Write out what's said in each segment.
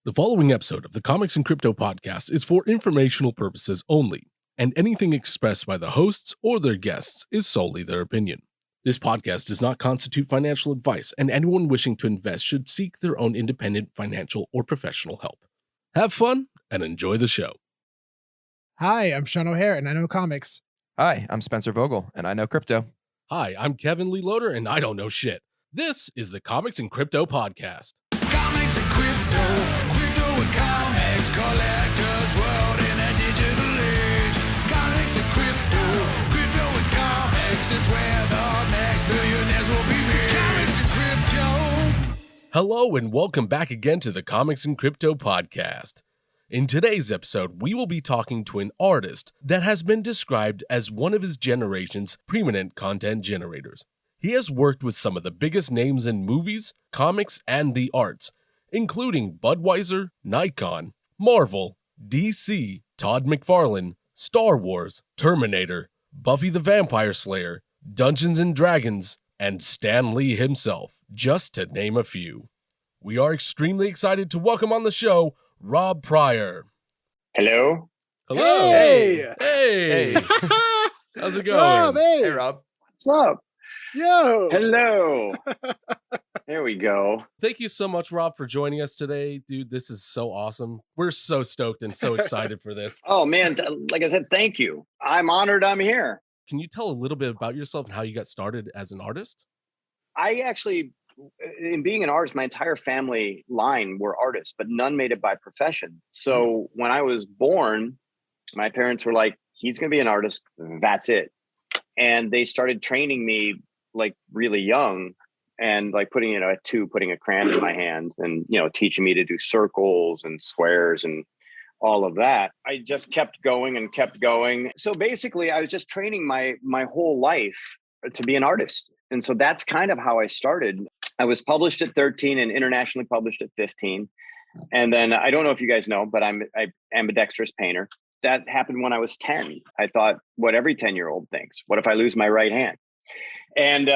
The following episode of the Comics and Crypto podcast is for informational purposes only, and anything expressed by the hosts or their guests is solely their opinion. This podcast does not constitute financial advice, and anyone wishing to invest should seek their own independent financial or professional help. Have fun and enjoy the show. Hi, I'm Sean O'Hare, and I know comics. Hi, I'm Spencer Vogel, and I know crypto. Hi, I'm Kevin Lee Loader, and I don't know shit. This is the Comics and Crypto podcast. Comics and crypto, crypto and comics, collector's world in a digital age. Comics and crypto, crypto and comics, it's where the next billionaires will be made. It's comics and crypto. Hello and welcome back again to the Comics and Crypto podcast. In today's episode, we will be talking to an artist that has been described as one of his generation's preeminent content generators. He has worked with some of the biggest names in movies, comics, and the arts, including Budweiser, Nikon, Marvel, DC, Todd McFarlane, Star Wars, Terminator, Buffy the Vampire Slayer, Dungeons & Dragons, and Stan Lee himself, just to name a few. We are extremely excited to welcome on the show Rob Pryor. Hello. Hello. Hey. Hey. How's it going? Rob, hey. Hey, Rob. What's up? Yo. Hello. There we go. Thank you so much, Rob, for joining us today. Dude, this is so awesome. We're so stoked and so excited for this. Oh, man. Like I said, thank you. I'm honored I'm here. Can you tell a little bit about yourself and how you got started as an artist? I actually, in being an artist, my entire family line were artists, but none made it by profession. So when I was born, my parents were like, he's going to be an artist. That's it. And they started training me like really young and like putting a crayon in my hand and, teaching me to do circles and squares and all of that. I just kept going and kept going. So basically I was just training my whole life to be an artist. And so that's kind of how I started. I was published at 13 and internationally published at 15. And then I don't know if you guys know, but I'm an ambidextrous painter. That happened when I was 10. I thought what every 10-year-old thinks. What if I lose my right hand? And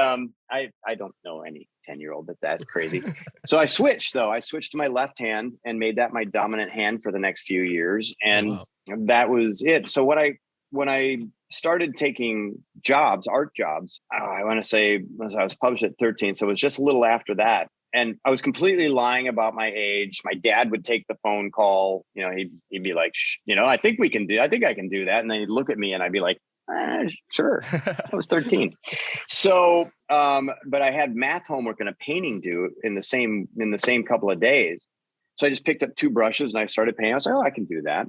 I don't know any 10-year-old that's crazy. So I switched to my left hand and made that my dominant hand for the next few years. And that was it. So when I started taking art jobs, I want to say I was published at 13. So it was just a little after that. And I was completely lying about my age. My dad would take the phone call. He'd be like, I think I can do that. And then he'd look at me and I'd be like, sure. I was 13. So, but I had math homework and a painting due in the same couple of days. So I just picked up 2 brushes and I started painting. I was like, I can do that.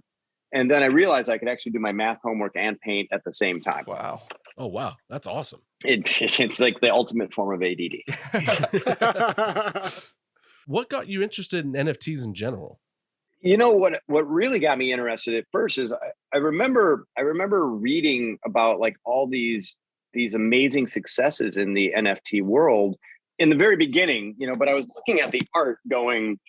And then I realized I could actually do my math homework and paint at the same time. Wow. Oh, wow. That's awesome. It's like the ultimate form of ADD. What got you interested in NFTs in general? What really got me interested at first is I remember reading about like all these amazing successes in the NFT world in the very beginning, but I was looking at the art going,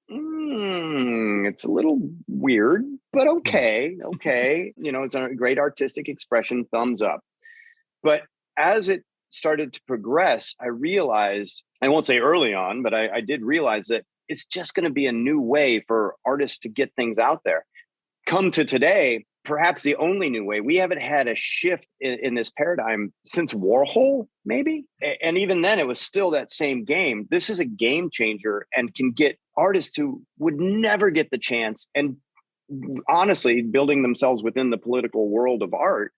it's a little weird, but okay. It's a great artistic expression, thumbs up. But as it started to progress, I realized, I won't say early on, but I did realize that it's just going to be a new way for artists to get things out there. Come to today, perhaps the only new way. We haven't had a shift in this paradigm since Warhol, maybe. And even then, it was still that same game. This is a game changer and can get artists who would never get the chance. And honestly, building themselves within the political world of art,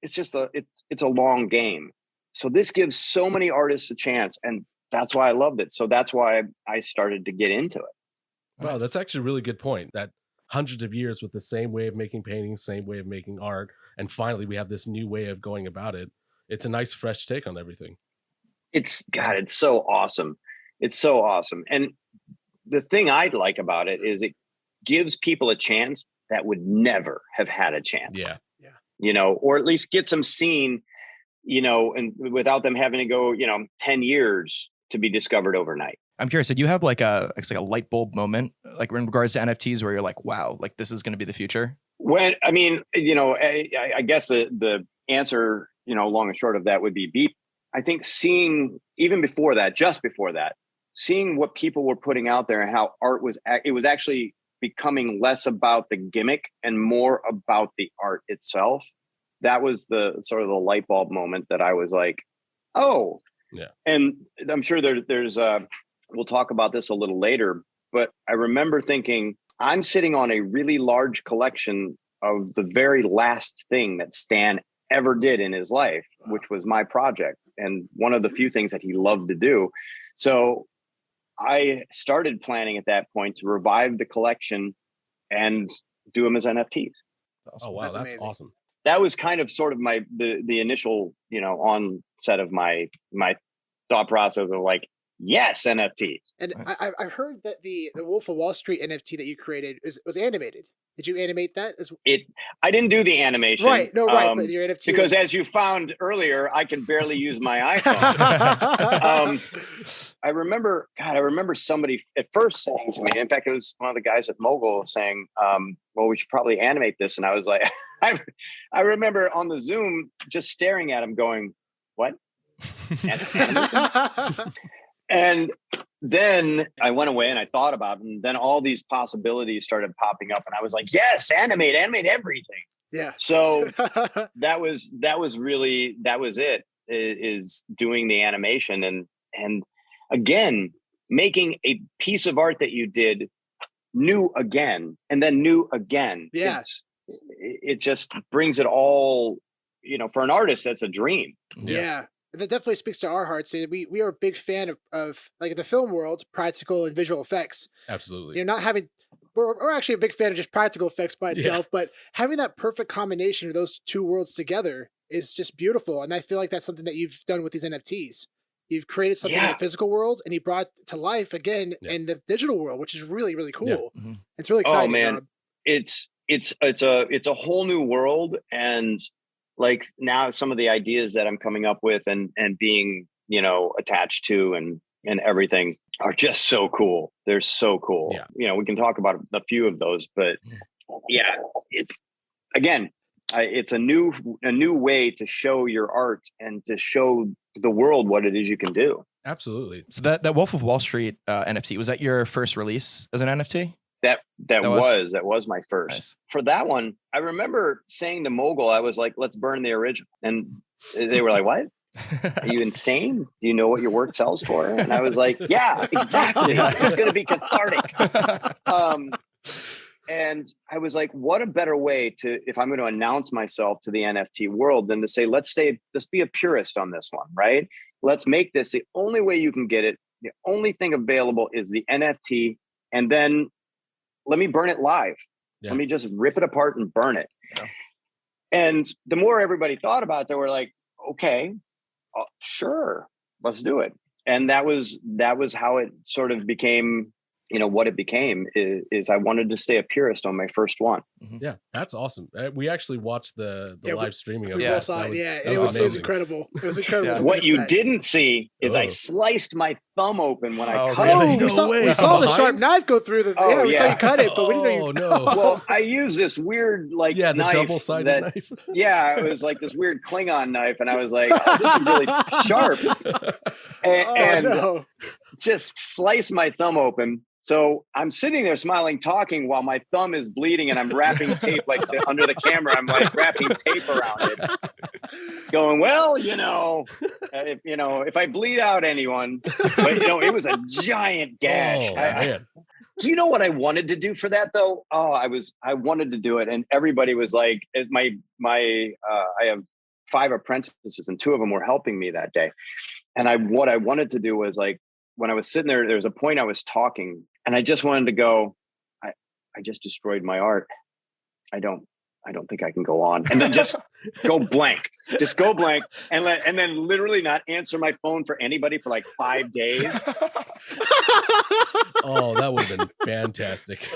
it's just it's a long game. So this gives so many artists a chance. And that's why I loved it. So that's why I started to get into it. Wow, that's actually a really good point. That hundreds of years with the same way of making paintings, same way of making art, and finally we have this new way of going about it. It's a nice fresh take on everything. It's so awesome. It's so awesome. And the thing I like about it is it gives people a chance that would never have had a chance. Yeah. Or at least gets them seen, and without them having to go, 10 years to be discovered overnight. I'm curious, did you have like a light bulb moment, like in regards to NFTs where you're like, wow, like this is going to be the future? When, I guess the answer, long and short of that would be I think seeing, even before that, just before that, seeing what people were putting out there and how art was, it was actually becoming less about the gimmick and more about the art itself. That was the sort of the light bulb moment that I was like, oh, yeah. And I'm sure there's we'll talk about this a little later, but I remember thinking, I'm sitting on a really large collection of the very last thing that Stan ever did in his life, which was my project, and one of the few things that he loved to do. So I started planning at that point to revive the collection and do them as NFTs. Oh wow, that's awesome. That was kind of sort of the initial, onset of my thought process of like, yes, NFTs. And Nice. I've heard that the Wolf of Wall Street NFT that you created was animated. Did you animate that as well? I didn't do the animation. Right, no, right, but your NFT because as you found earlier, I can barely use my iPhone. I remember somebody at first saying to me, in fact, it was one of the guys at Mogul saying, well, we should probably animate this. And I was like, I remember on the Zoom just staring at him going, what? And then I went away and I thought about it, and then all these possibilities started popping up, and I was like, yes, animate everything. Yeah. So that was it, is doing the animation and again, making a piece of art that you did new again, and then new again. Yes. It just brings it all, for an artist, that's a dream. Yeah. That definitely speaks to our hearts. We are a big fan of like in the film world, practical and visual effects. Absolutely. We're actually a big fan of just practical effects by itself, but having that perfect combination of those two worlds together is just beautiful. And I feel like that's something that you've done with these NFTs. You've created something in the physical world, and you brought to life again in the digital world, which is really, really cool. Yeah. Mm-hmm. It's really exciting. Oh man, Rob. it's a whole new world, and like now some of the ideas that I'm coming up with and being, attached to and everything are just so cool. They're so cool. Yeah. We can talk about a few of those, but yeah, it's a new way to show your art and to show the world what it is you can do. Absolutely. So that Wolf of Wall Street NFT, was that your first release as an NFT? That was my first. Nice. For that one, I remember saying to Mogul, I was like, let's burn the original. And they were like, what? Are you insane? Do you know what your work sells for? And I was like, yeah, exactly. It's going to be cathartic. And I was like, what a better way if I'm going to announce myself to the NFT world than to say, let's be a purist on this one, right? Let's make this the only way you can get it. The only thing available is the NFT. And then let me burn it live. Yeah. Let me just rip it apart and burn it. Yeah. And the more everybody thought about it, they were like, okay, sure, let's do it. And that was how it sort of became, what it became is I wanted to stay a purist on my first one. Yeah, that's awesome. We actually watched the live streaming of it was incredible. It was incredible. Yeah. What you didn't see is I sliced my thumb open when I cut it. We saw the sharp knife go through the. We saw you cut it, but we didn't know you. No. Well, I used this weird the knife double-sided knife. Yeah, it was like this weird Klingon knife, and I was like, oh, this is really sharp, and just sliced my thumb open. So I'm sitting there smiling, talking while my thumb is bleeding, and I'm wrapping tape under the camera. I'm like wrapping tape around it, going, well, if I bleed out anyone, but it was a giant gash. Man. Do you know what I wanted to do for that though? Oh, I wanted to do it, and everybody was like, I have 5 apprentices, and 2 of them were helping me that day, and what I wanted to do was like, when I was sitting there was a point I was talking, and I just wanted to go, I just destroyed my art. I don't think I can go on. And then just go blank. Just go blank and then literally not answer my phone for anybody for like 5 days. Oh, that would have been fantastic.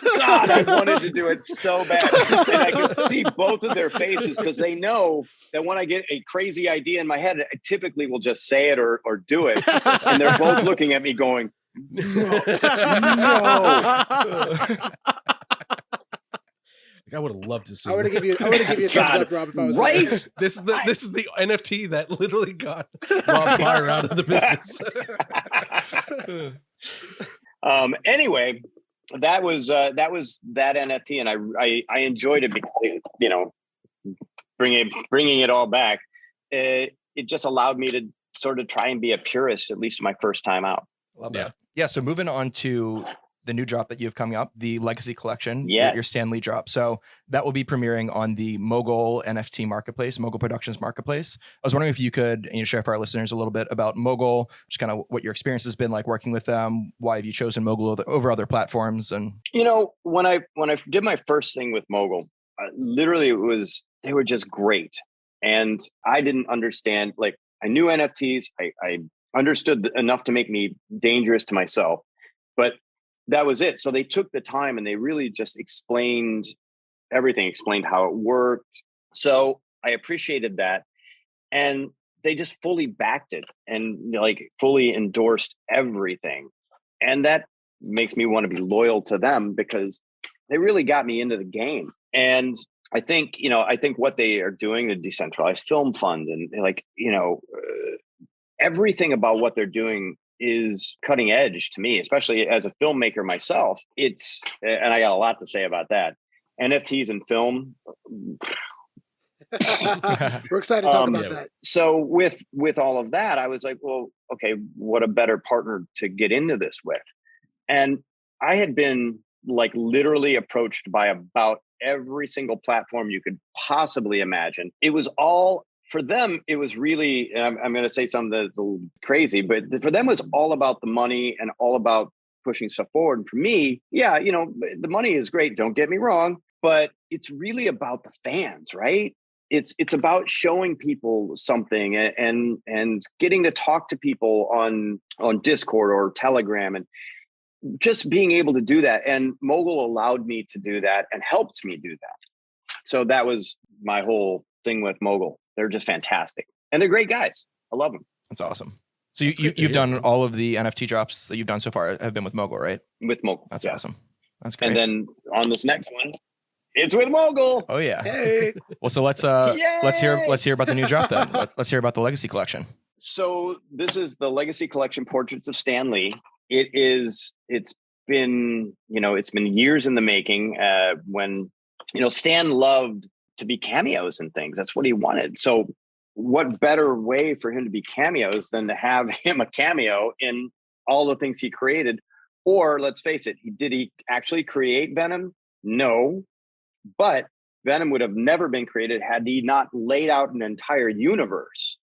God, I wanted to do it so bad. And I could see both of their faces because they know that when I get a crazy idea in my head, I typically will just say it or do it. And they're both looking at me going, no. I would have loved to see. I would have given you a thumbs up, Rob, if I was right. This is the NFT that literally got Rob Fire out of the business. Anyway, that was that NFT, and I enjoyed it because, you know, bringing it all back. It just allowed me to sort of try and be a purist, at least my first time out. Love that. Yeah. So moving on to the new drop that you have coming up, the Legacy Collection, Yes. your Stan Lee drop. So that will be premiering on the Mogul NFT marketplace, Mogul Productions marketplace. I was wondering if you could share for our listeners a little bit about Mogul, just kind of what your experience has been like working with them. Why have you chosen Mogul over other platforms? And you know, when I did my first thing with Mogul, literally they were just great, and I didn't understand. Like, I knew NFTs, I understood enough to make me dangerous to myself, but that was it. So they took the time and they really just explained everything, explained how it worked. So I appreciated that. And they just fully backed it and like fully endorsed everything. And that makes me want to be loyal to them because they really got me into the game. And I think what they are doing, the decentralized film fund, and like, everything about what they're doing is cutting edge to me, especially as a filmmaker myself. And I got a lot to say about that. NFTs and film. We're excited to talk about that. So with all of that, I was like, well, okay, what a better partner to get into this with. And I had been like literally approached by about every single platform you could possibly imagine. It was all, for them, it was really, I'm going to say something that's a little crazy, but for them, it was all about the money and all about pushing stuff forward. And for me, yeah, the money is great. Don't get me wrong, but it's really about the fans, right? It's about showing people something and getting to talk to people on Discord or Telegram, and just being able to do that. And Mogul allowed me to do that and helped me do that. So that was my whole thing with Mogul. They're just fantastic. And they're great guys. I love them. That's awesome. So you've done all of the NFT drops that you've done so far have been with Mogul, right? With Mogul. That's awesome. That's great. And then on this next one, it's with Mogul. Oh yeah. Hey. Well, so let's hear about the new drop then. Let's hear about the Legacy Collection. So this is the Legacy Collection Portraits of Stan Lee. It's been years in the making. When Stan loved to be cameos and things. That's what he wanted. So what better way for him to be cameos than to have him a cameo in all the things he created? Or let's face it, did he actually create Venom? No, but Venom would have never been created had he not laid out an entire universe.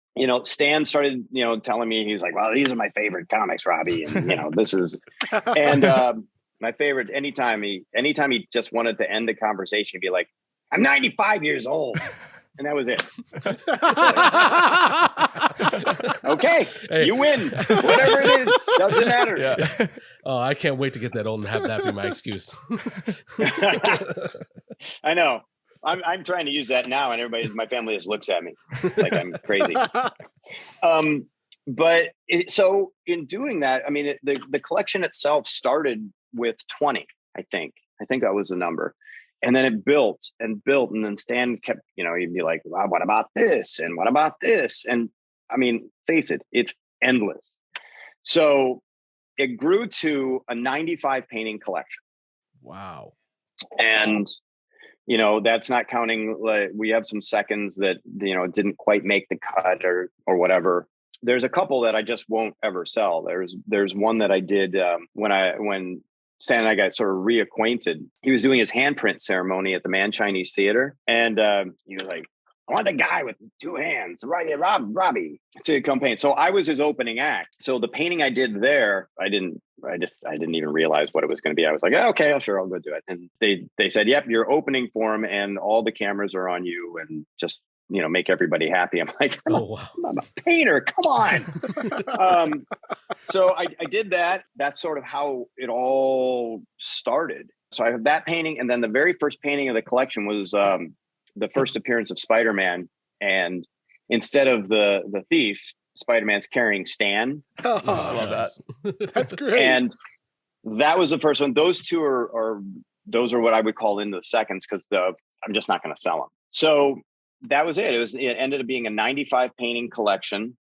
Stan started, telling me, he's like, well, these are my favorite comics, Robbie. And, this is, and my favorite, anytime he just wanted to end the conversation, he'd be like, I'm 95 years old. And that was it. Okay, hey. You win. Whatever it is, doesn't matter. Yeah. Oh, I can't wait to get that old and have that be my excuse. I know. I'm trying to use that now, and everybody in my family just looks at me like I'm crazy. So in doing that, I mean, the collection itself started with 20, I think that was the number. And then it built and built. And then Stan kept, he'd be like, well, what about this? And what about this? And I mean, face it, it's endless. So it grew to a 95 painting collection. Wow. And, that's not counting, like, we have some seconds that, didn't quite make the cut or whatever. There's a couple that I just won't ever sell. There's one that I did when Stan and I got sort of reacquainted. He was doing his handprint ceremony at the Man Chinese Theater. And he was like, I want the guy with two hands, Robbie, to come paint. So I was his opening act. So the painting I did there, I didn't even realize what it was going to be. I was like, oh, okay, sure, I'll go do it. And they said, yep, you're opening for him and all the cameras are on you and just, make everybody happy. I'm like, I'm a painter. Come on. So I did that. That's sort of how it all started. So I have that painting. And then the very first painting of the collection was the first appearance of Spider-Man. And instead of the thief, Spider-Man's carrying Stan. Oh, I love that. That's great. And that was the first one. Those two are what I would call into the seconds because I'm just not going to sell them. So that was it. It ended up being a 95 painting collection.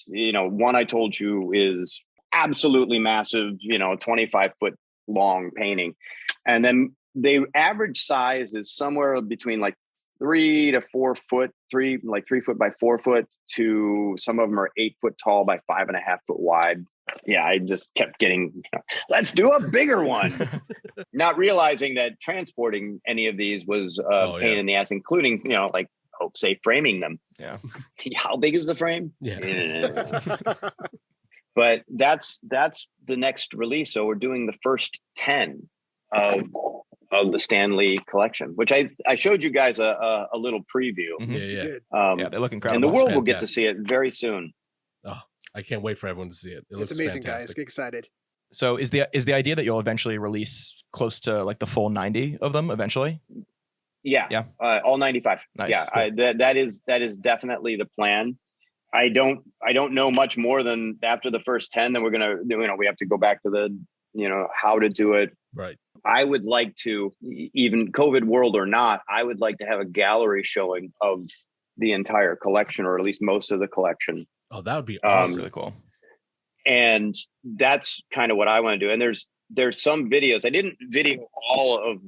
One I told you is absolutely massive, 25-foot long painting. And then the average size is somewhere between like 3 to 4 foot, 3 foot by 4 foot, to some of them are 8 foot tall by 5.5 foot wide. Yeah, I just kept getting, let's do a bigger one. Not realizing that transporting any of these was a pain in the ass, including, say framing them. Yeah. How big is the frame? Yeah. But that's the next release. So we're doing the first 10 of the Stanley collection, which I showed you guys a little preview. Yeah, they look incredible. And the world will get to see it very soon. Oh, I can't wait for everyone to see it. It looks amazing, fantastic. guys. Get excited. So is the idea that you'll eventually release close to like the full 90 of them eventually? Yeah. All 95. Nice. Yeah. Cool. That is definitely the plan. I don't know much more than after the first 10, then we're going to, we have to go back to the, how to do it. Right. I would like to, even COVID world or not, I would like to have a gallery showing of the entire collection, or at least most of the collection. Oh, that would be awesome. Really cool. And that's kind of what I want to do. And there's some videos. I didn't video all of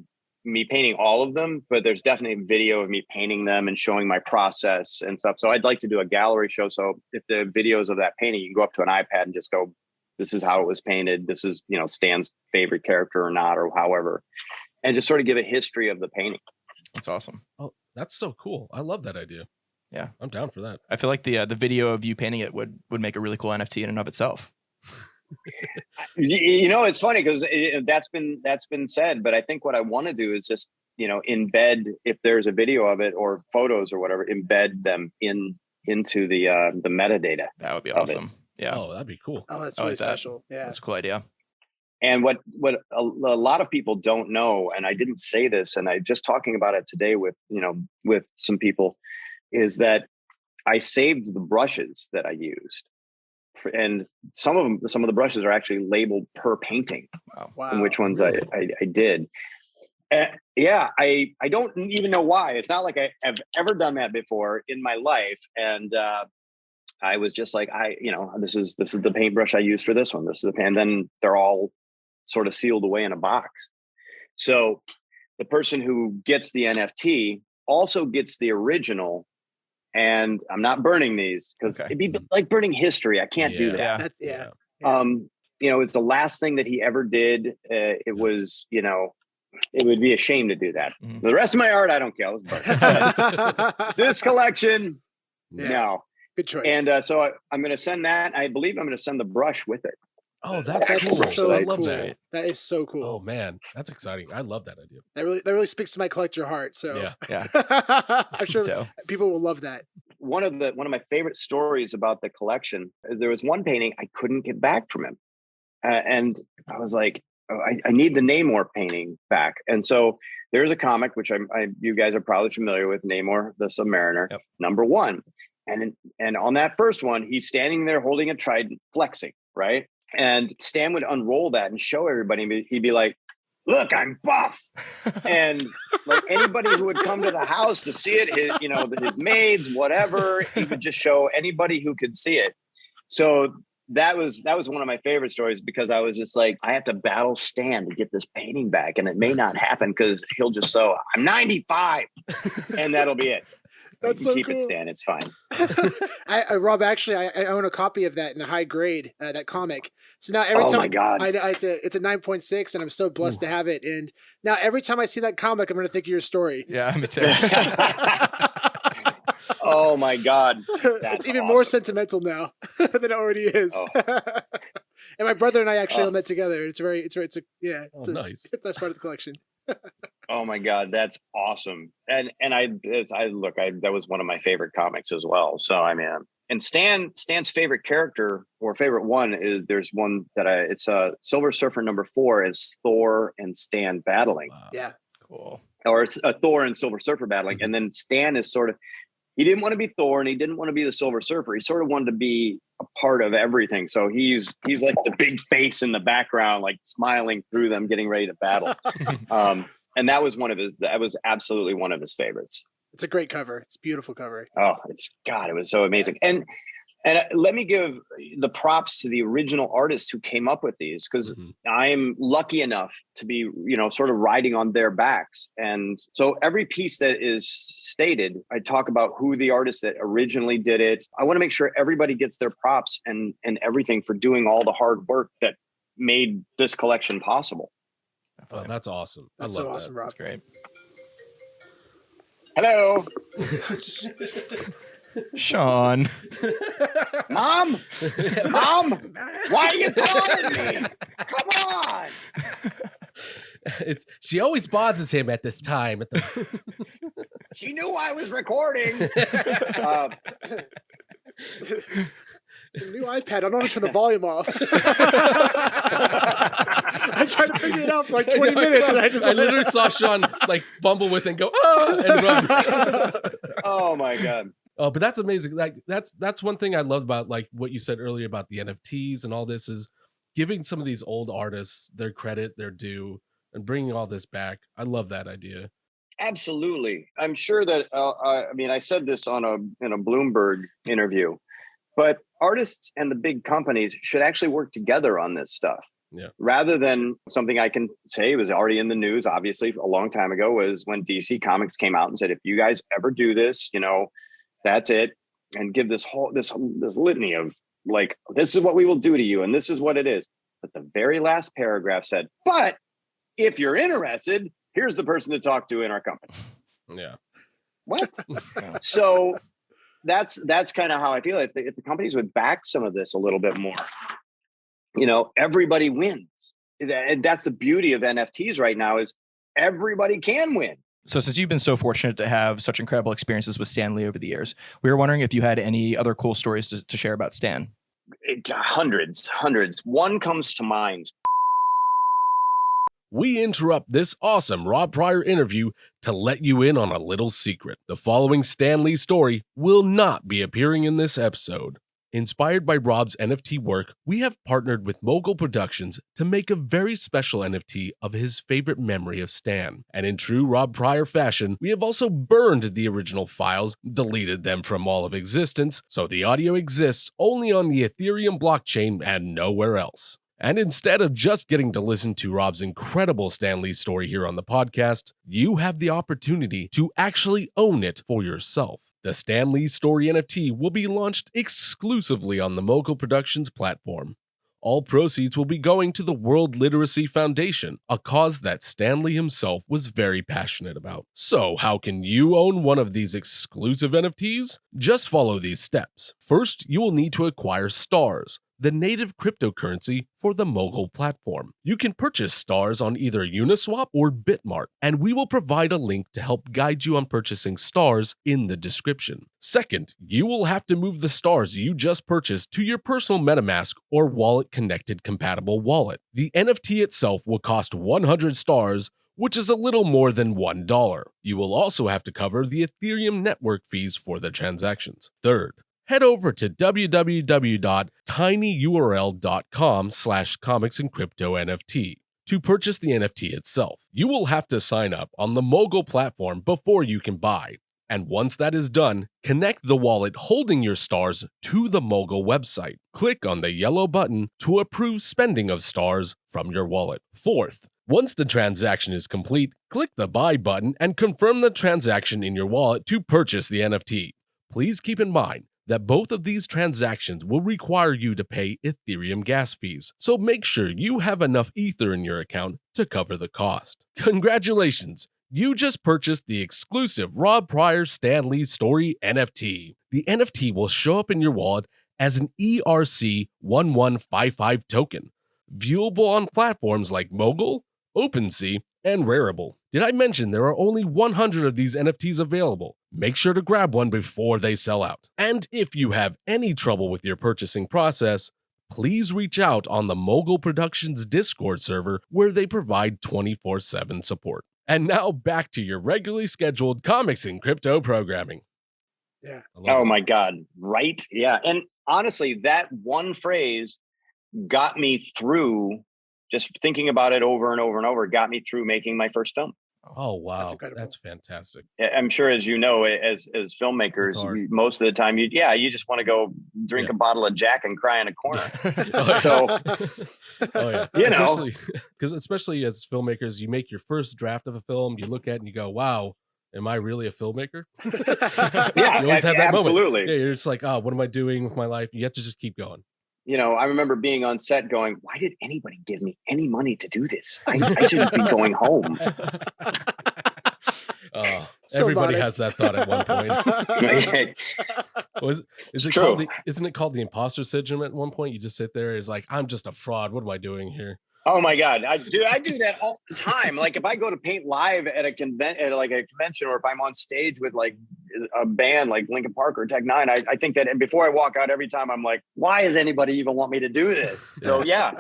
me painting all of them, but there's definitely a video of me painting them and showing my process and stuff. So I'd like to do a gallery show. So if the videos of that painting, you can go up to an iPad and just go, this is how it was painted. This is, Stan's favorite character or not, or however, and just sort of give a history of the painting. That's awesome. Oh, that's so cool. I love that idea. Yeah, I'm down for that. I feel like the video of you painting it would make a really cool NFT in and of itself. It's funny because that's been said, but I think what I want to do is just, embed, if there's a video of it or photos or whatever, embed them into the metadata. That would be awesome. Yeah. Oh, that'd be cool. Oh, that's really special. Yeah. That's a cool idea. And what a lot of people don't know, and I didn't say this, and I just talking about it today with some people, is that I saved the brushes that I used. And some of the brushes are actually labeled per painting. Wow. And which ones I did. I don't even know why. It's not like I have ever done that before in my life. And I was just like, this is the paintbrush I use for this one. This is the pen. And then they're all sort of sealed away in a box. So the person who gets the NFT also gets the original. And I'm not burning these because it'd be like burning history. I can't do that. It's the last thing that he ever did. It was, it would be a shame to do that. Mm-hmm. The rest of my art, I don't care. Let's burn. This collection, no. Good choice. And so I'm going to send that. I believe I'm going to send the brush with it. Oh, that's cool. So I love cool. that. That is so cool. Oh man, that's exciting. I love that idea. That really speaks to my collector heart. So yeah. I'm sure people will love that. One of my favorite stories about the collection is there was one painting I couldn't get back from him, and I was like, I need the Namor painting back. And so there's a comic which you guys are probably familiar with, Namor the Submariner, #1, and on that first one he's standing there holding a trident, flexing, right? And Stan would unroll that and show everybody. He'd be like, look, I'm buff. And like anybody who would come to the house to see it, his maids, whatever, he would just show anybody who could see it. So that was one of my favorite stories, because I was just like, I have to battle Stan to get this painting back. And it may not happen because he'll just I'm 95 and that'll be it. That's so keep cool. it, Stan. It's fine. Rob, actually, I own a copy of that in a high grade, that comic. So now every time, my God, it's a 9.6, and I'm so blessed to have it. And now every time I see that comic, I'm going to think of your story. Yeah, me too. Oh my God, it's even more sentimental now than it already is. Oh. And my brother and I actually own that together. It's nice. It's nice part of the collection. Oh my God, that's awesome. And that was one of my favorite comics as well. So I mean, and Stan's favorite character, or favorite one, is there's one that it's a Silver Surfer #4 is Thor and Stan battling. Wow. Yeah, cool. Or it's a Thor and Silver Surfer battling, and then Stan is sort of, he didn't want to be Thor and he didn't want to be the Silver Surfer. He sort of wanted to be a part of everything. So he's like the big face in the background, like smiling through them, getting ready to battle. And that was absolutely one of his favorites. It's a great cover. It's a beautiful cover. Oh, it was so amazing. And And let me give the props to the original artists who came up with these, because I'm lucky enough to be, sort of riding on their backs. And so every piece that is stated, I talk about who the artist that originally did it. I want to make sure everybody gets their props and everything for doing all the hard work that made this collection possible. Oh, that's awesome. That's I love so awesome, that. Rob. That's great. Hello. Sean. Mom, why are you calling me? Come on. She always bothers him at this time. She knew I was recording. The new iPad, I don't know how to turn the volume off. I tried to figure it out for like 20 minutes. I literally saw Sean like bumble with it and go, and run. Oh my God. Oh, but that's amazing. Like that's one thing I love about like what you said earlier about the NFTs and all this is giving some of these old artists their credit, their due, and bringing all this back. I love that idea. Absolutely. I'm sure that, I said this in a Bloomberg interview, but artists and the big companies should actually work together on this stuff. Yeah. Rather than something I can say was already in the news, obviously, a long time ago, was when DC Comics came out and said, if you guys ever do this, that's it. And give this litany of like, this is what we will do to you. And this is what it is. But the very last paragraph said, but if you're interested, here's the person to talk to in our company. Yeah. What? So that's kind of how I feel. If the companies would back some of this a little bit more, everybody wins. And that's the beauty of NFTs right now is everybody can win. So since you've been so fortunate to have such incredible experiences with Stan Lee over the years, we were wondering if you had any other cool stories to share about Stan. Hundreds. One comes to mind. We interrupt this awesome Rob Pryor interview to let you in on a little secret. The following Stan Lee story will not be appearing in this episode. Inspired by Rob's NFT work, we have partnered with Mogul Productions to make a very special NFT of his favorite memory of Stan. And in true Rob Pryor fashion, we have also burned the original files, deleted them from all of existence, so the audio exists only on the Ethereum blockchain and nowhere else. And instead of just getting to listen to Rob's incredible Stan Lee story here on the podcast, you have the opportunity to actually own it for yourself. The Stan Lee Story NFT will be launched exclusively on the Mogul Productions platform. All proceeds will be going to the World Literacy Foundation, a cause that Stan Lee himself was very passionate about. So, how can you own one of these exclusive NFTs? Just follow these steps. First, you will need to acquire stars, the native cryptocurrency for the Mogul platform. You can purchase stars on either Uniswap or BitMart, and we will provide a link to help guide you on purchasing stars in the description. Second, you will have to move the stars you just purchased to your personal MetaMask or WalletConnect-compatible wallet. The NFT itself will cost 100 stars, which is a little more than $1. You will also have to cover the Ethereum network fees for the transactions. Third, head over to www.tinyurl.com/comicsandcryptonft to purchase the NFT itself. You will have to sign up on the Mogul platform before you can buy. And once that is done, connect the wallet holding your stars to the Mogul website. Click on the yellow button to approve spending of stars from your wallet. Fourth, once the transaction is complete, click the buy button and confirm the transaction in your wallet to purchase the NFT. Please keep in mind that both of these transactions will require you to pay Ethereum gas fees, so make sure you have enough Ether in your account to cover the cost. Congratulations! You just purchased the exclusive Rob Pryor Stan Lee Story NFT. The NFT will show up in your wallet as an ERC1155 token, viewable on platforms like Mogul, OpenSea, and Rarible. Did I mention there are only 100 of these NFTs available? Make sure to grab one before they sell out. And if you have any trouble with your purchasing process, please reach out on the Mogul Productions Discord server where they provide 24/7 support. And now back to your regularly scheduled Comics and Crypto programming. Yeah. Oh my God. Right? Yeah. And honestly, that one phrase got me through, just thinking about it over and over and over, got me through making my first film. Oh wow, That's incredible. that's fantastic. I'm sure, as you know, as filmmakers, It's hard. most of the time, you just want to go drink Yeah. a bottle of Jack and cry in a corner. Oh, So, oh yeah, you know. especially as filmmakers, you make your first draft of a film, you look at it and you go, "Wow, am I really a filmmaker?" Yeah, You always have that absolutely. moment. Yeah, you're just like, "Oh, what am I doing with my life?" You have to just keep going. I remember being on set going, why did anybody give me any money to do this? I shouldn't be going home. So Everybody modest. has that thought at one point. Isn't it called the imposter syndrome at one point? You just sit there, it's like, I'm just a fraud. What am I doing here? Oh my God. I do that all the time. Like if I go to paint live at a convention, or if I'm on stage with like a band like Linkin Park or Tech Nine, I think that, and before I walk out every time, I'm like, why does anybody even want me to do this? So yeah,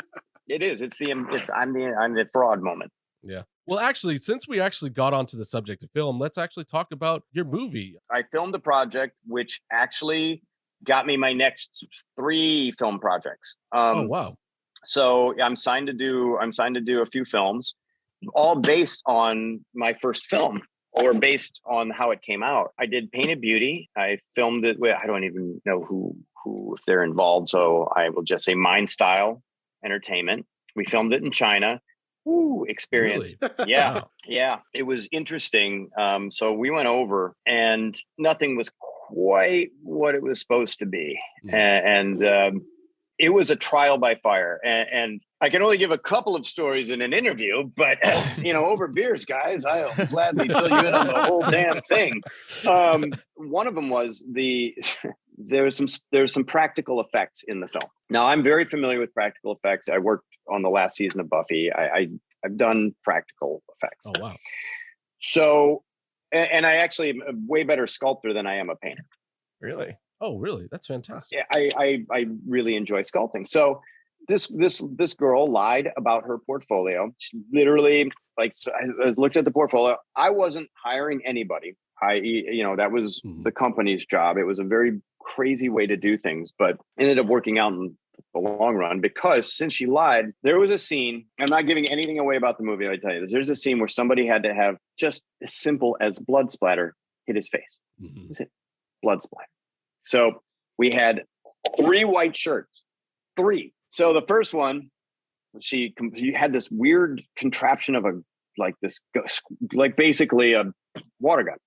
it is. I'm the fraud moment. Yeah. Well, actually, since we actually got onto the subject of film, let's actually talk about your movie. I filmed a project which actually got me my next 3 film projects. Oh wow. So I'm signed to do a few films, all based on my first film or based on how it came out. I did Painted Beauty. I filmed it with, I don't even know who if they're involved, so I will just say Mind Style Entertainment. We filmed it in China. Ooh, experience. Really? Yeah. Wow. Yeah. It was interesting. So we went over and nothing was quite what it was supposed to be. And it was a trial by fire. And I can only give a couple of stories in an interview, but over beers, guys, I'll gladly fill you in on the whole damn thing. One of them was there's some practical effects in the film. Now, I'm very familiar with practical effects. I worked on the last season of Buffy. I've done practical effects. Oh wow. So, and I actually am a way better sculptor than I am a painter. Really? Oh really? That's fantastic. Yeah, I really enjoy sculpting. So this girl lied about her portfolio. She literally, so I looked at the portfolio. I wasn't hiring anybody. That was the company's job. It was a very crazy way to do things, but ended up working out in the long run because since she lied, there was a scene. I'm not giving anything away about the movie. I tell you this. There's a scene where somebody had to have just as simple as blood splatter hit his face. That's it. Blood splatter. So we had 3 white shirts. 3. So the first one, she had this weird contraption of basically a water gun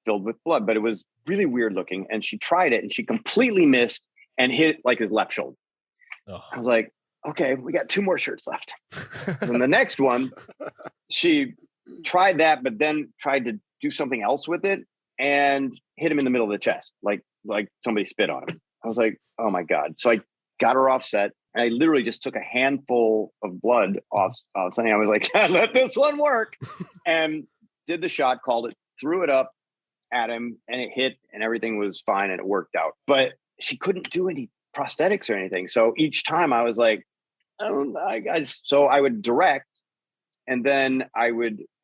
filled with blood, but it was really weird looking. And she tried it and she completely missed and hit like his left shoulder. Oh. I was like, okay, we got 2 more shirts left. And the next one, she tried that, but then tried to do something else with it and hit him in the middle of the chest, like somebody spit on him. I was like, oh my God. So I got her off set and I literally just took a handful of blood off something. I was like, let this one work. And did the shot, called it, threw it up at him and it hit and everything was fine and it worked out. But she couldn't do any prosthetics or anything. So each time I was like, so I would direct, and then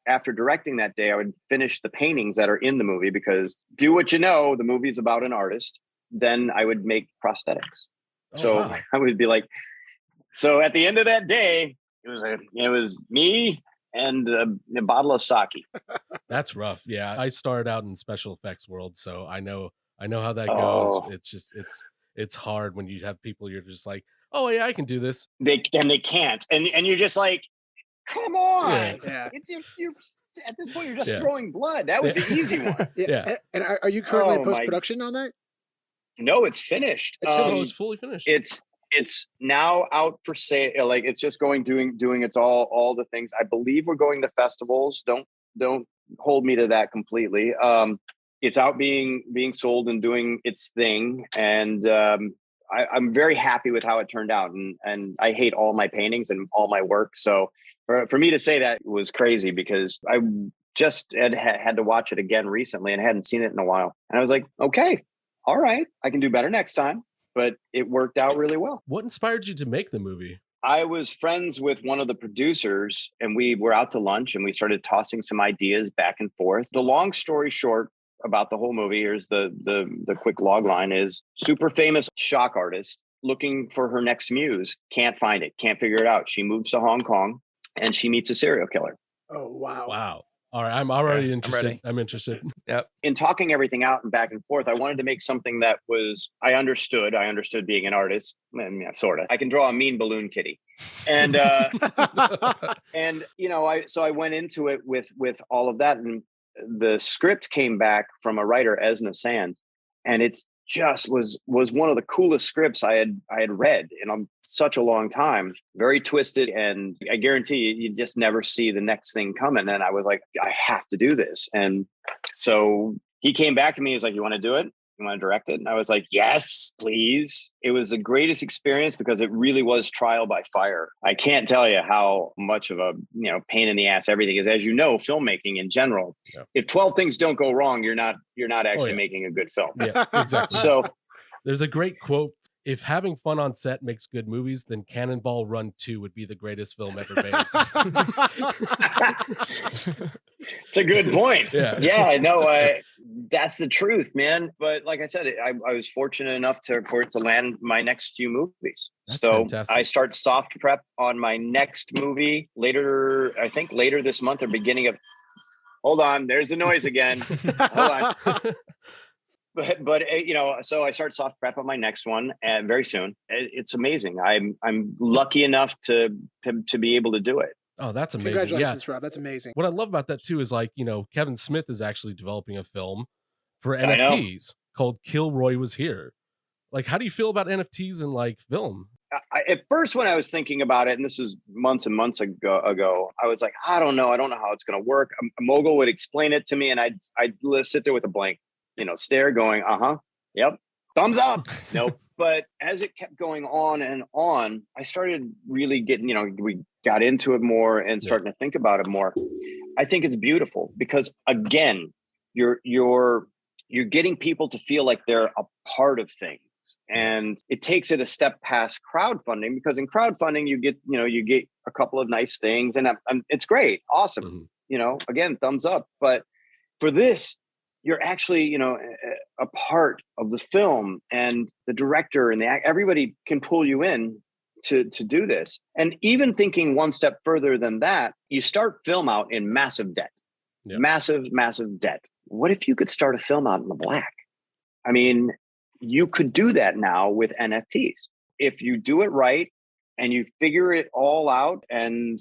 after directing that day, I would finish the paintings that are in the movie because do what you know, the movie's about an artist. Then I would make prosthetics. Wow. I would be like, so at the end of that day, it was me and a bottle of sake. That's rough. Yeah, I started out in special effects world, so I know how that goes. It's just it's hard when you have people you're just like, oh yeah, I can do this. They can't, and you're just like, come on. Yeah. You're at this point, you're just throwing blood. That was the easy one. Yeah. And are you currently in post-production on that? No, it's finished. It's fully finished. It's now out for sale. Like it's just doing its all the things. I believe we're going to festivals. Don't hold me to that completely. It's out being sold and doing its thing. And I'm very happy with how it turned out. And I hate all my paintings and all my work. So for me to say that was crazy because I just had to watch it again recently and hadn't seen it in a while. And I was like, okay, all right, I can do better next time. But it worked out really well. What inspired you to make the movie? I was friends with one of the producers and we were out to lunch and we started tossing some ideas back and forth. The long story short about the whole movie, here's the quick log line, is super famous shock artist looking for her next muse. Can't find it, can't figure it out. She moves to Hong Kong and she meets a serial killer. Oh, wow. Wow. All right, I'm already I'm interested. ready. I'm interested. Yep. In talking everything out and back and forth, I wanted to make something that was, I understood being an artist. I mean, sort of. I can draw a mean balloon kitty. And, and I went into it with all of that. And the script came back from a writer, Esna Sand. And it's just was one of the coolest scripts I had read in such a long time. Very twisted, and I guarantee you just never see the next thing coming. And I was like, I have to do this. And so he came back to me. He's like, "You want to do it? You want to direct it?" And I was like, "Yes, please." It was the greatest experience because it really was trial by fire. I can't tell you how much of a pain in the ass everything is. As you know, filmmaking in general, if 12 things don't go wrong, you're not actually making a good film. Yeah, exactly. So there's a great quote: "If having fun on set makes good movies, then Cannonball Run 2 would be the greatest film ever made." It's a good point. Yeah. No, that's the truth, man. But like I said, I was fortunate enough for it to land my next few movies. That's so fantastic. I start soft prep on my next movie later this month or beginning of. Hold on, there's the noise again. Hold on. But so I start soft prep on my next one, and very soon. It's amazing. I'm lucky enough to be able to do it. Oh, that's amazing. Congratulations, Rob. That's amazing. What I love about that too is Kevin Smith is actually developing a film for I know. NFTs called Kilroy Was Here. Like, how do you feel about NFTs and vifilm? At first, when I was thinking about it, and this was months and months ago, I was like, I don't know how it's going to work. Mogul would explain it to me, and I'd sit there with a blank, stare, going, yep, thumbs up, nope. But as it kept going on and on, I started really getting, we got into it more and starting to think about it more. I think it's beautiful because, again, you're getting people to feel like they're a part of things. And it takes it a step past crowdfunding, because in crowdfunding, you get a couple of nice things, and it's great. Awesome. Mm-hmm. Again, thumbs up. But for this, you're actually, a part of the film, and the director and everybody can pull you in to do this. And even thinking one step further than that, you start film out in massive debt, massive debt. What if you could start a film out in the black? I mean, you could do that now with NFTs. If you do it right and you figure it all out and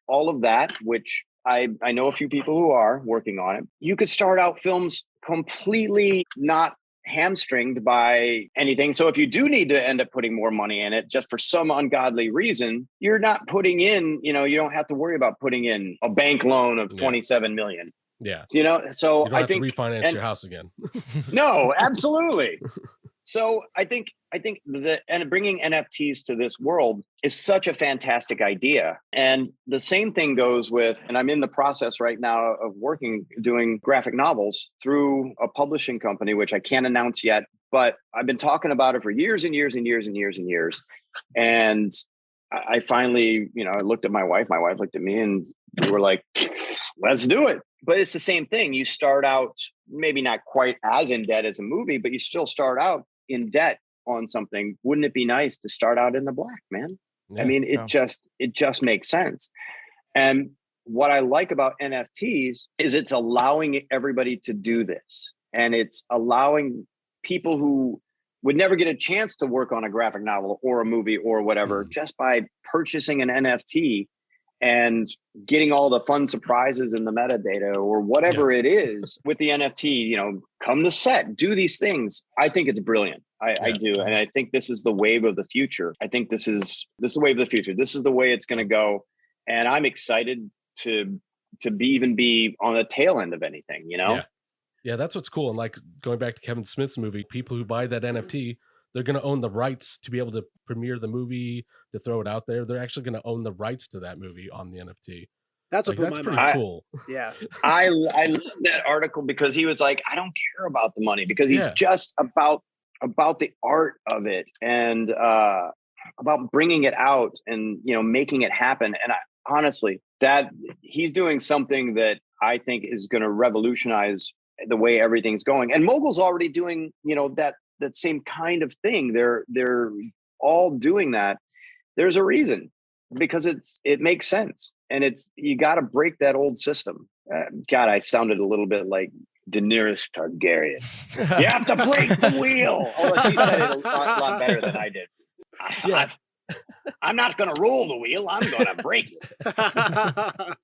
all of that, which I know a few people who are working on it, you could start out films completely not hamstringed by anything. So if you do need to end up putting more money in it, just for some ungodly reason, you're not putting in, you don't have to worry about putting in a bank loan of 27 million. Yeah. So you don't I have think to refinance your house again. No, absolutely. So I think bringing NFTs to this world is such a fantastic idea. And the same thing goes with, and I'm in the process right now of doing graphic novels through a publishing company, which I can't announce yet, but I've been talking about it for years and years and years and years and years. And I finally, I looked at my wife looked at me, and we were like, let's do it. But it's the same thing. You start out maybe not quite as in debt as a movie, but you still start out in debt on something. Wouldn't it be nice to start out in the black, man? I mean, it just makes sense. And what I like about NFTs is it's allowing everybody to do this. And it's allowing people who would never get a chance to work on a graphic novel or a movie or whatever, just by purchasing an NFT and getting all the fun surprises in the metadata or whatever it is with the NFT, come to set, do these things. I think it's brilliant. I do. And I think this is the wave of the future. I think this is the wave of the future. This is the way it's going to go. And I'm excited to be on the tail end of anything, Yeah, that's what's cool. And going back to Kevin Smith's movie, people who buy that NFT, they're going to own the rights to be able to premiere the movie, to throw it out there. They're actually going to own the rights to that movie on the NFT. That's what blew my pretty mind. Cool. Yeah. I love that article because he was like, I don't care about the money, because he's just about the art of it and about bringing it out and, making it happen. And honestly, that he's doing something that I think is going to revolutionize the way everything's going. And Mogul's already doing, that same kind of thing. They're all doing that. There's a reason, because it makes sense, and you got to break that old system. God, I sounded a little bit like Daenerys Targaryen. You have to break the wheel. Although she said it a lot better than I did. I'm not going to roll the wheel. I'm going to break it.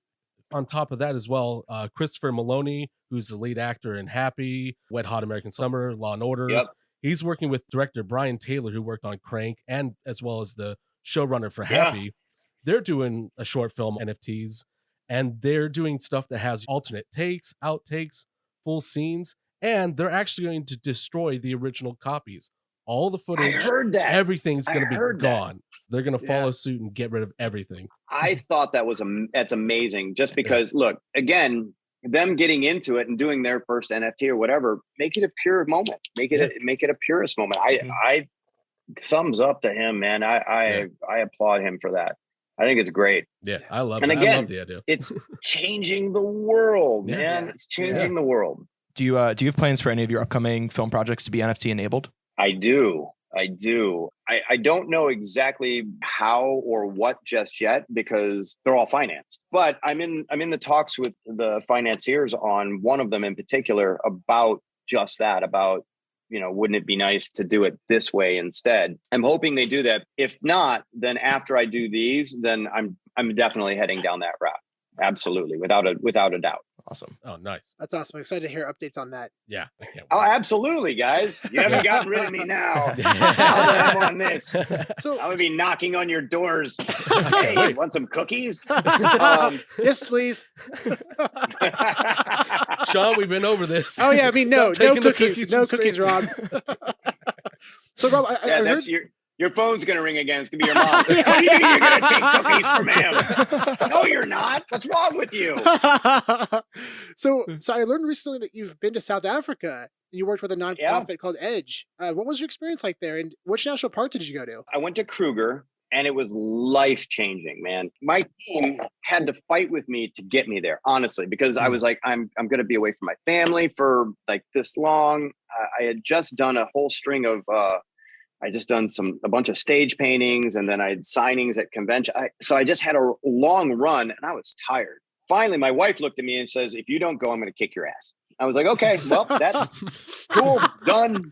On top of that as well, Christopher Maloney, who's the lead actor in Happy, Wet Hot American Summer, Law and Order. Yep. He's working with director Brian Taylor, who worked on Crank and as well as the showrunner for Happy. They're doing a short film NFTs, and they're doing stuff that has alternate takes, outtakes, full scenes, and they're actually going to destroy the original copies. All the footage, I heard that. Everything's going to be gone. That. They're going to follow suit and get rid of everything. I thought that's amazing. Just because, look, again, them getting into it and doing their first NFT or whatever, make it a pure moment. Make it a purest moment. I thumbs up to him, man. I applaud him for that. I think it's great. Yeah, I love it. And again, I love the idea. It's changing the world, man. It's changing the world. Do you have plans for any of your upcoming film projects to be NFT enabled? I do. I don't know exactly how or what just yet because they're all financed. But I'm in the talks with the financiers on one of them in particular about just that, about, wouldn't it be nice to do it this way instead? I'm hoping they do that. If not, then after I do these, then I'm definitely heading down that route. Absolutely, without a doubt. Awesome. Oh, nice. That's awesome. I'm excited to hear updates on that. Yeah. I can't wait. Oh, absolutely, guys. You haven't gotten rid of me now. Now that I'm on this. So I'm going to be knocking on your doors. Hey, you want some cookies? yes, please. Sean, we've been over this. Oh yeah, I mean, no Taking the cookies, no cookies, Rob. So Rob, I heard your phone's going to ring again. It's going to be your mom. What do you mean you're going to take cookies from him? No, you're not. What's wrong with you? So I learned recently that you've been to South Africa and you worked with a nonprofit called Edge. What was your experience like there, and which national park did you go to? I went to Kruger, and it was life-changing, man. My team had to fight with me to get me there, honestly, because I was like, I'm going to be away from my family for like this long. I had just done a whole string of I just done a bunch of stage paintings, and then I had signings at convention. So I just had a long run, and I was tired. Finally, my wife looked at me and says, "If you don't go, I'm going to kick your ass." I was like, "Okay, well, that's cool, done."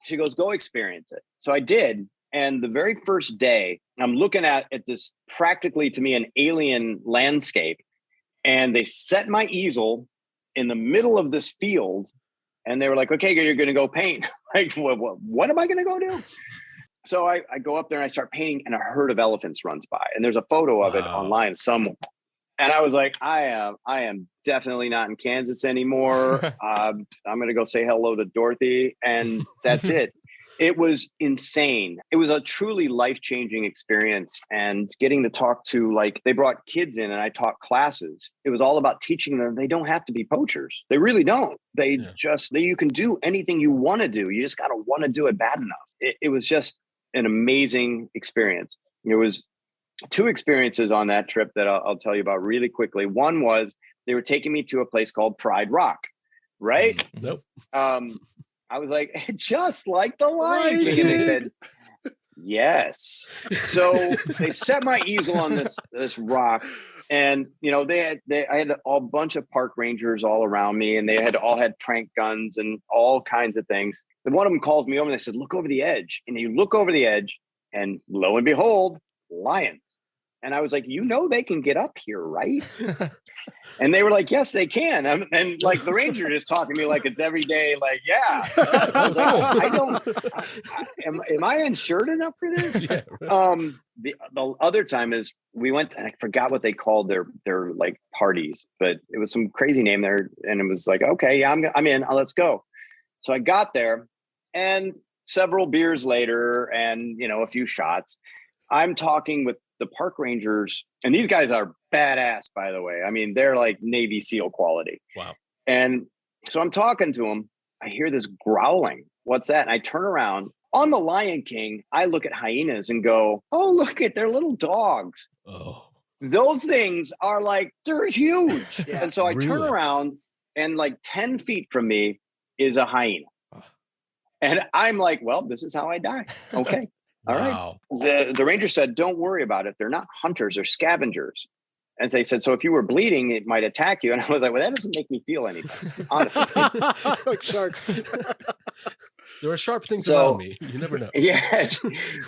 She goes, "Go experience it." So I did. And the very first day, I'm looking at this practically to me an alien landscape, and they set my easel in the middle of this field. And they were like, "Okay, you're going to go paint." Like, what am I going to go do? So I go up there and I start painting, and a herd of elephants runs by. And there's a photo of it online somewhere. And I was like, I am definitely not in Kansas anymore. I'm going to go say hello to Dorothy. And that's it. It was insane. It was a truly life-changing experience, and getting to talk to, like, they brought kids in and I taught classes. It was all about teaching them they don't have to be poachers. They really don't. You can do anything you want to do. You just got to want to do it bad enough. It was just an amazing experience. There was 2 experiences on that trip that I'll tell you about really quickly. One was they were taking me to a place called Pride Rock, right? Nope. I was like, just like the Lion King. And they said, yes. So they set my easel on this rock, and I had a bunch of park rangers all around me, and they all had tranq guns and all kinds of things. And one of them calls me over and they said, "Look over the edge." And you look over the edge, and lo and behold, lions. And I was like, they can get up here, right? And they were like, "Yes, they can." And like the ranger is talking to me like it's every day. Like, yeah. I was like, am I insured enough for this? Yeah, right. The other time is we went, and I forgot what they called their like parties, but it was some crazy name there. And it was like, okay, yeah, I'm in. Let's go. So I got there, and several beers later, and a few shots, I'm talking with the park rangers, and these guys are badass, by the way. I mean, they're like Navy SEAL quality. Wow. And so I'm talking to them. I hear this growling. What's that? And I turn around. On the Lion King, I look at hyenas and go, "Oh, look at their little dogs." Oh. Those things are like, they're huge. Yeah, and so I turn around, and like 10 feet from me is a hyena. And I'm like, well, this is how I die. Okay. All right. The ranger said, "Don't worry about it. They're not hunters or scavengers. And they said, so if you were bleeding, it might attack you. And I was like, well, that doesn't make me feel anything, honestly. Like sharks. There are sharp things around me. You never know. Yes.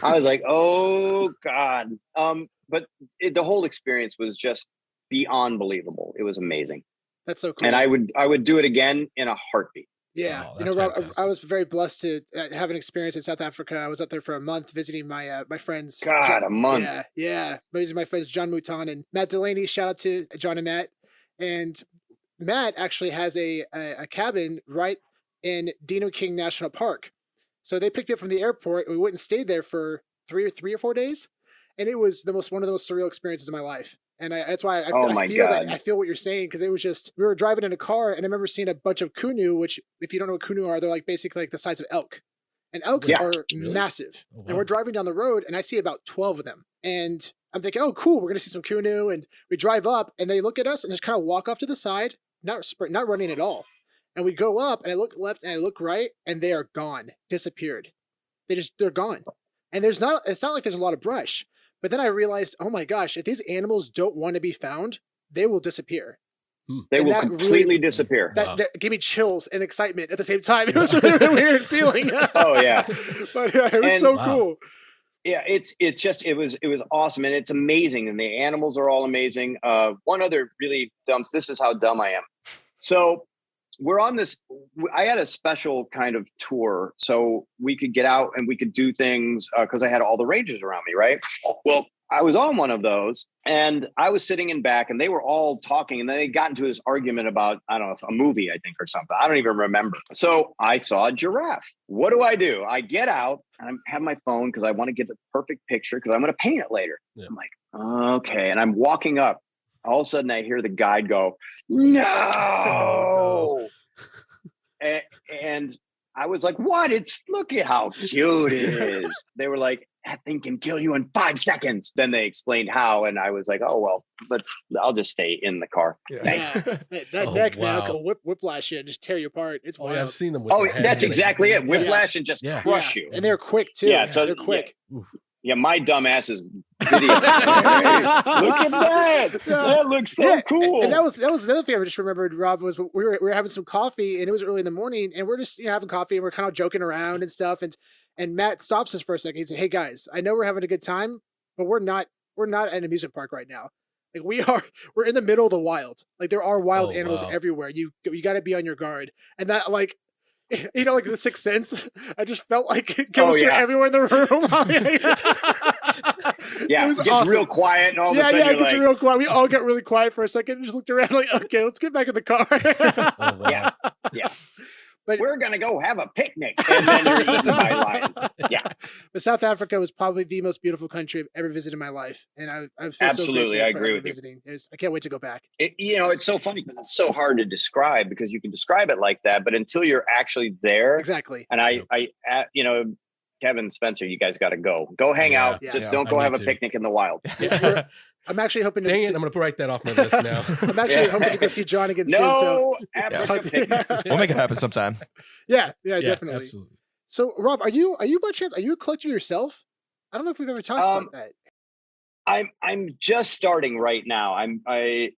I was like, oh God. But the whole experience was just beyond believable. It was amazing. That's so cool. And I would do it again in a heartbeat. Yeah. Oh, You know, that's Rob, I was very blessed to have an experience in South Africa. I was out there for a month visiting my my friends. God, a month. Yeah. Yeah. These are my friends, John Mouton and Matt Delaney. Shout out to John and Matt. And Matt actually has a cabin right in Dino King National Park. So they picked me up from the airport. We went and stayed there for three or 4 days. And it was one of the most surreal experiences of my life. And that's why I feel what you're saying, because it was just, we were driving in a car and I remember seeing a bunch of kunu, which if you don't know what kunu are, they're like basically like the size of elk. And elks are massive. Oh, wow. And we're driving down the road and I see about 12 of them. And I'm thinking, oh, cool, we're going to see some kunu. And we drive up and they look at us and just kind of walk off to the side, not running at all. And we go up and I look left and I look right and they are gone, disappeared. They're gone. And it's not like there's a lot of brush. But then I realized, oh my gosh, if these animals don't want to be found, they will disappear. They will completely disappear. That gave me chills and excitement at the same time. It was a really weird feeling. Oh yeah. But it was so cool. Yeah, it was awesome. And it's amazing. And the animals are all amazing. One other really this is how dumb I am. So we're on this, I had a special kind of tour so we could get out and we could do things because I had all the rangers around me, right? Well, I was on one of those and I was sitting in back and they were all talking and then they got into this argument about, I don't know, a movie, I think, or something. I don't even remember. So I saw a giraffe. What do? I get out and I have my phone because I want to get the perfect picture because I'm going to paint it later. Yeah. I'm like, okay. And I'm walking up. All of a sudden I hear the guide go, no. And I was like, what? Look at how cute it is. They were like, that thing can kill you in 5 seconds. Then they explained how. And I was like, oh, well, I'll just stay in the car. Yeah. Thanks. Yeah. That neck, man, will whiplash you and just tear you apart. It's wild. I've seen them. That's exactly it. Whiplash and just crush you. And they're quick too. Yeah, so they're quick. Yeah, my dumb ass is video. Look at that. That looks so cool. And that was another thing I just remembered, Rob, was we were having some coffee and it was early in the morning and we're just having coffee and we're kind of joking around and stuff. And Matt stops us for a second. He said, hey guys, I know we're having a good time, but we're not at an amusement park right now. Like we're in the middle of the wild. Like there are wild animals everywhere. You got to be on your guard. And that like the Sixth Sense. I just felt like ghosts were everywhere in the room. Yeah, it gets awesome. Real quiet, and all of a sudden it gets real quiet. We all got really quiet for a second and just looked around like, okay, let's get back in the car. Yeah. But we're gonna go have a picnic, and then you're eaten by lions. Yeah. But South Africa was probably the most beautiful country I've ever visited in my life, and I feel absolutely, so I agree with visiting. I can't wait to go back. It's so funny because it's so hard to describe because you can describe it like that, but until you're actually there, exactly. And I Kevin, Spencer, you guys got to go hang out. Just don't go have a picnic in the wild. I'm actually hoping to. Dang it, I'm going to write that off my list now. I'm actually hoping to go see John again soon. So we'll make it happen sometime. Yeah, definitely. Absolutely. So, Rob, are you by chance, are you a collector yourself? I don't know if we've ever talked about that. I'm just starting right now. And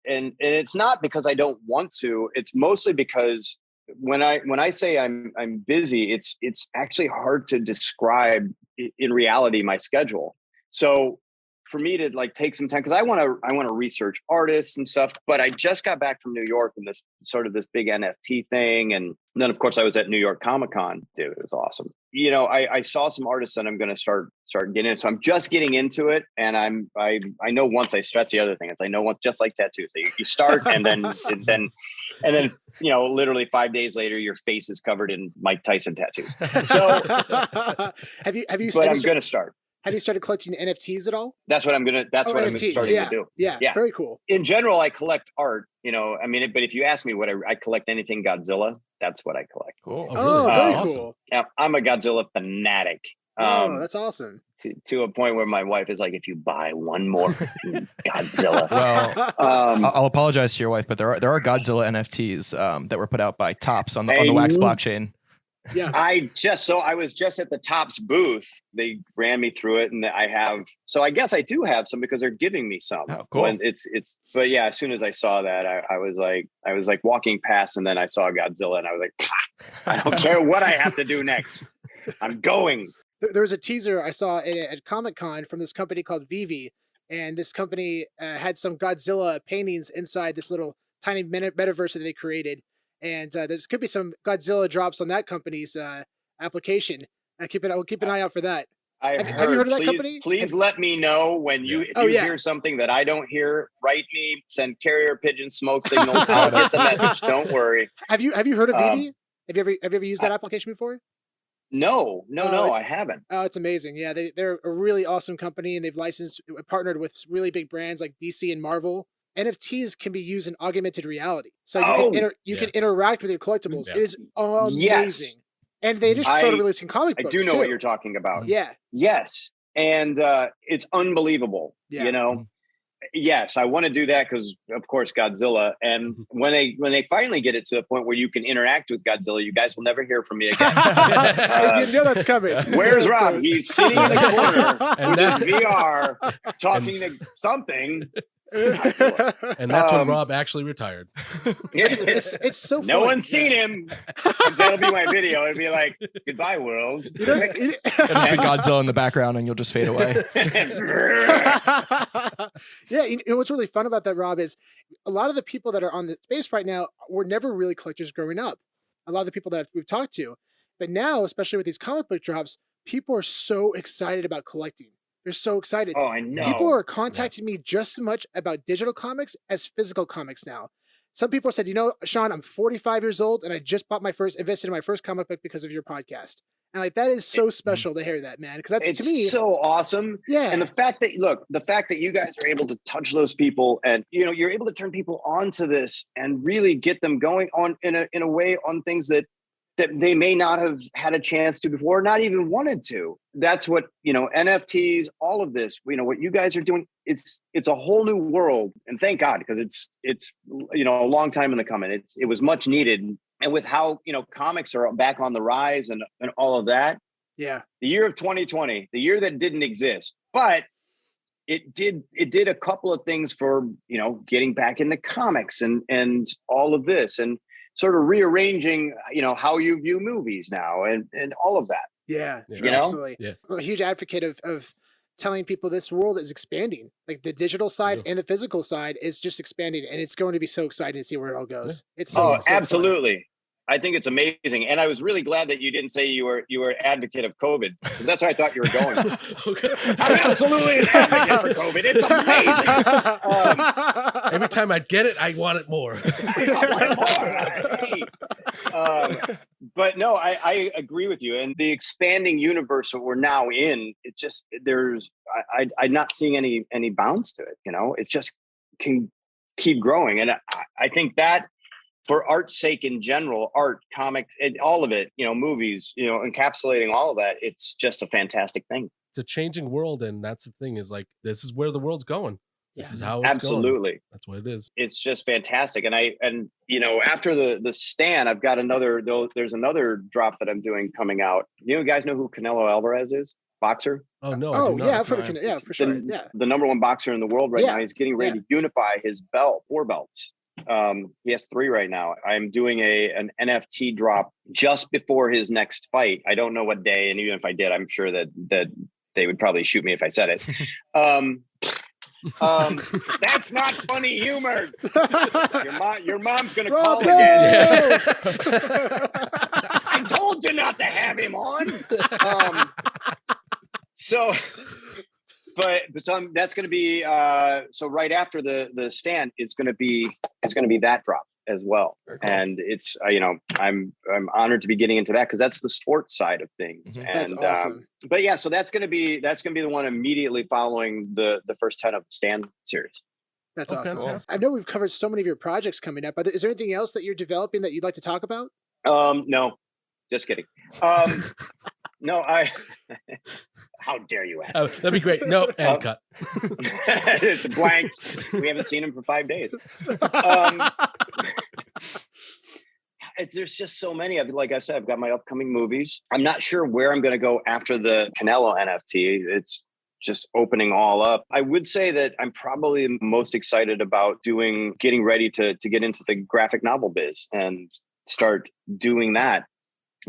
it's not because I don't want to. It's mostly because when I say I'm busy, it's actually hard to describe in reality my schedule. So for me to like take some time, because I want to research artists and stuff, but I just got back from New York and this big NFT thing, and then of course I was at New York Comic-Con. Dude, it was awesome. I saw some artists that I'm going to start getting into. So I'm just getting into it, and I know once that's the other thing is I know once, just like tattoos, you start and then literally 5 days later your face is covered in Mike Tyson tattoos. So have you? But I'm going to start. Have you started collecting NFTs at all? That's what I'm starting to do. Yeah, very cool. In general, I collect art, but if you ask me what I collect anything Godzilla, that's what I collect. Cool. Very cool. Yeah, I'm a Godzilla fanatic. That's awesome. To a point where my wife is like, if you buy one more Godzilla. Well, I'll apologize to your wife, but there are Godzilla NFTs that were put out by Topps on the Wax blockchain. Yeah. I was just at the Topps booth. They ran me through it, and so I guess I do have some because they're giving me some. Oh, cool. When but yeah, as soon as I saw that, I was like walking past, and then I saw Godzilla, and I was like, I don't care what I have to do next. I'm going. There was a teaser I saw at Comic-Con from this company called VeVe, and this company had some Godzilla paintings inside this little tiny metaverse that they created. And there's could be some Godzilla drops on that company's application. We'll keep an eye out for that. Have you heard of that company? Please let me know when you hear something that I don't hear. Write me, send carrier pigeon smoke signals. I'll get the message. Don't worry. Have you heard of VeVe? Have you ever used that application before? No, I haven't. Oh, it's amazing. Yeah, they're a really awesome company, and they've partnered with really big brands like DC and Marvel. NFTs can be used in augmented reality, so you can interact with your collectibles. Yeah. It is amazing. Yes. And they just started releasing comic books. I do know too. what you're talking about. Yeah. Yes, and it's unbelievable. Yeah. You know. Yes, I want to do that because, of course, Godzilla. And when they finally get it to the point where you can interact with Godzilla, you guys will never hear from me again. You know that's coming. Where's Rob? He's sitting in the corner with his VR talking to something. And that's when Rob actually retired. It's so fun. No one's seen him. That'll be my video. It'll be like, goodbye, world. It'll just be Godzilla in the background and you'll just fade away. Yeah, you know what's really fun about that, Rob, is a lot of the people that are on the space right now were never really collectors growing up. A lot of the people that we've talked to. But now, especially with these comic book drops, people are so excited about collecting. They're so excited. Oh, I know. People are contacting me just as much about digital comics as physical comics now. Some people said, Sean, I'm 45 years old and I just invested in my first comic book because of your podcast. And like, that is so special to hear that, man. Because that's, to me, so awesome. Yeah. And the fact that you guys are able to touch those people and, you're able to turn people onto this and really get them going on in a way on things that they may not have had a chance to before, not even wanted to. That's what, NFTs, all of this, what you guys are doing, it's a whole new world. And thank God, because it's a long time in the coming. It was much needed. And with how, comics are back on the rise and all of that. Yeah. The year of 2020, the year that didn't exist, but it did a couple of things for, getting back into comics and all of this and sort of rearranging, how you view movies now and all of that. Yeah, Yeah. absolutely. Yeah. I'm a huge advocate of telling people this world is expanding. Like the digital side and the physical side is just expanding, and it's going to be so exciting to see where it all goes. It's so absolutely. I think it's amazing, and I was really glad that you didn't say you were advocate of COVID, because that's where I thought you were going. Okay. I'm absolutely an advocate for COVID. It's amazing. Every time I get it, I want it more. But no, I agree with you. And the expanding universe that we're now in, it just I'm not seeing any bounds to it. It just can keep growing, and I think that. For art's sake in general, art, comics, all of it, movies, encapsulating all of that, it's just a fantastic thing. It's a changing world, and that's the thing is like, this is where the world's going. This is how it's absolutely going. That's what it is. It's just fantastic. And after the stand, I've got there's another drop that I'm doing coming out. You guys know who Canelo Alvarez is? Boxer? Oh, no. Oh, yeah, I've heard of Canelo. Yeah, for sure. The number one boxer in the world right now. He's getting ready to unify his 4 belts. He has 3 right now. I'm doing an NFT drop just before his next fight. I don't know what day, and even if I did, I'm sure that they would probably shoot me if I said it. That's not funny humor. Your mom's gonna call again. I told you not to have him on. But that's going to be so right after the stand, it's going to be that drop as well. Cool. And it's I'm honored to be getting into that because that's the sports side of things. Mm-hmm. And that's awesome. But yeah, so that's going to be the one immediately following the first 10 of the stand series. That's awesome. Fantastic. I know we've covered so many of your projects coming up. Is there anything else that you're developing that you'd like to talk about? No, just kidding. No, how dare you ask? Oh, that'd be great. No, and cut. It's a blank. We haven't seen him for 5 days. there's just so many. Like I said, I've got my upcoming movies. I'm not sure where I'm going to go after the Canelo NFT. It's just opening all up. I would say that I'm probably most excited about getting ready to get into the graphic novel biz and start doing that,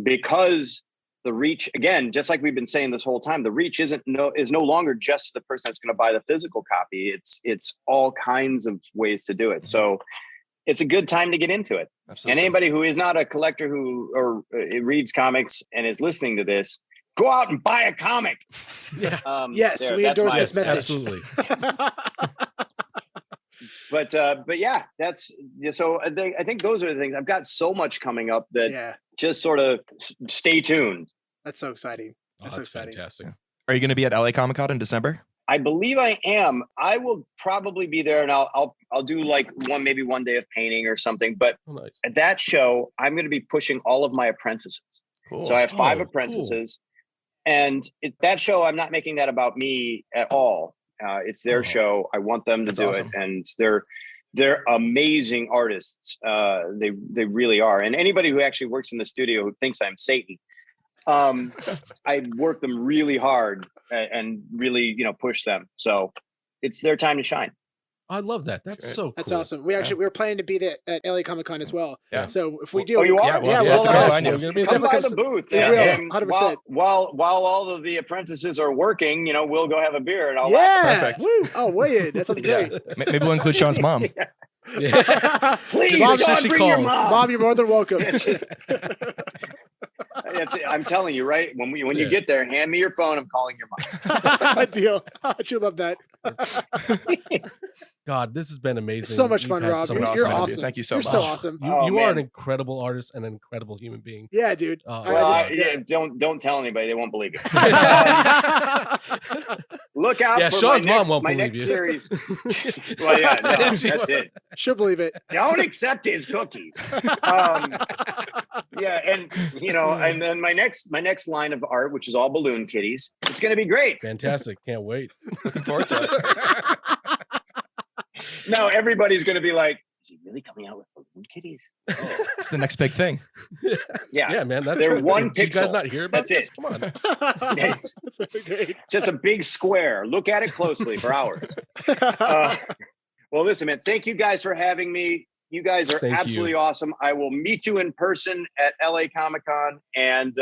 because the reach, again, just like we've been saying this whole time, the reach is no longer just the person that's going to buy the physical copy. It's all kinds of ways to do it. So it's a good time to get into it. Absolutely. And anybody who is not a collector or reads comics and is listening to this, go out and buy a comic. Yeah. Yes, we endorse this message. Absolutely. But yeah, so I think those are the things. I've got so much coming up that just sort of stay tuned. That's so exciting. That's exciting. Fantastic. Are you going to be at LA Comic Con in December? I believe I am. I will probably be there, and I'll do like maybe one day of painting or something. But Nice. at that show, I'm going to be pushing all of my apprentices. Cool. So I have 5 Oh, apprentices, and that show, I'm not making that about me at all. It's their show. I want them to do awesome. it, and they're amazing artists. They really are. And anybody who actually works in the studio who thinks I'm Satan, I work them really hard and really, push them. So it's their time to shine. I love that. That's great. so cool. That's awesome. We were planning to be there at LA Comic Con as well. Yeah. So if we do, Oh, you are? Yeah, Yeah, we'll so come find you. We're gonna be Come by definitely the booth. We will, and 100%. while all of the apprentices are working, we'll go have a beer and all Perfect. Woo. Oh, way in. That sounds Yeah. great. Maybe we'll include Sean's mom. Yeah. Please, Mom, Sean, she bring your calls. mom. Mom, you're more than welcome. I'm telling you, right? When you get there, hand me your phone. I'm calling your mom. Deal. She'll love that. God, this has been amazing. So much We've fun, had Rob. so You're much You're fun. awesome. awesome. Thank you so You're much. so awesome. You Oh, are man. an incredible artist and an incredible human being. Yeah, dude. Don't tell anybody; they won't believe you. Look out Yeah, for Sean's mom won't my believe next you. series. Well, yeah, no, that's it. She'll believe it. Don't accept his cookies. Yeah, and and then my next line of art, which is all balloon kitties, it's going to be great. Fantastic. Can't wait. Looking forward to it. No, everybody's going to be like, is he really coming out with balloon kitties? Oh. It's the next big thing. Yeah, Yeah, man. They're one Did you guys pixel. not hear about That's this? Come on. It's That's great. just a big square. Look at it closely for hours. Well, listen, man, thank you guys for having me. You guys are Thank absolutely you. awesome. I will meet you in person at LA Comic Con and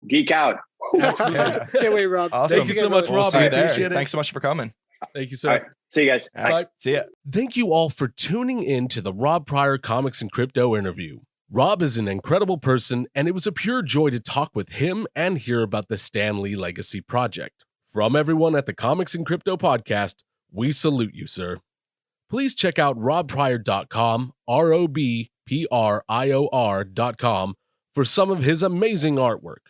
geek out. Yeah. Can't wait, Rob. Awesome. Thank you so much, We'll Rob. see I you there. appreciate it. Thanks so much for coming. Thank you, sir. All right. See you guys. All right. See ya. Thank you all for tuning in to the Rob Pryor Comics and Crypto interview. Rob is an incredible person, and it was a pure joy to talk with him and hear about the Stan Lee Legacy project. From everyone at the Comics and Crypto podcast, we salute you, sir. Please check out robpryor.com, ROBPRIOR.com, for some of his amazing artwork.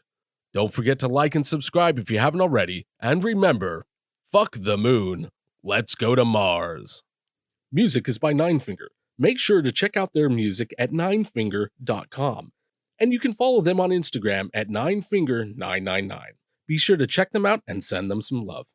Don't forget to like and subscribe if you haven't already, and remember, fuck the moon, let's go to Mars. Music is by Ninefinger. Make sure to check out their music at ninefinger.com. And you can follow them on Instagram at ninefinger999. Be sure to check them out and send them some love.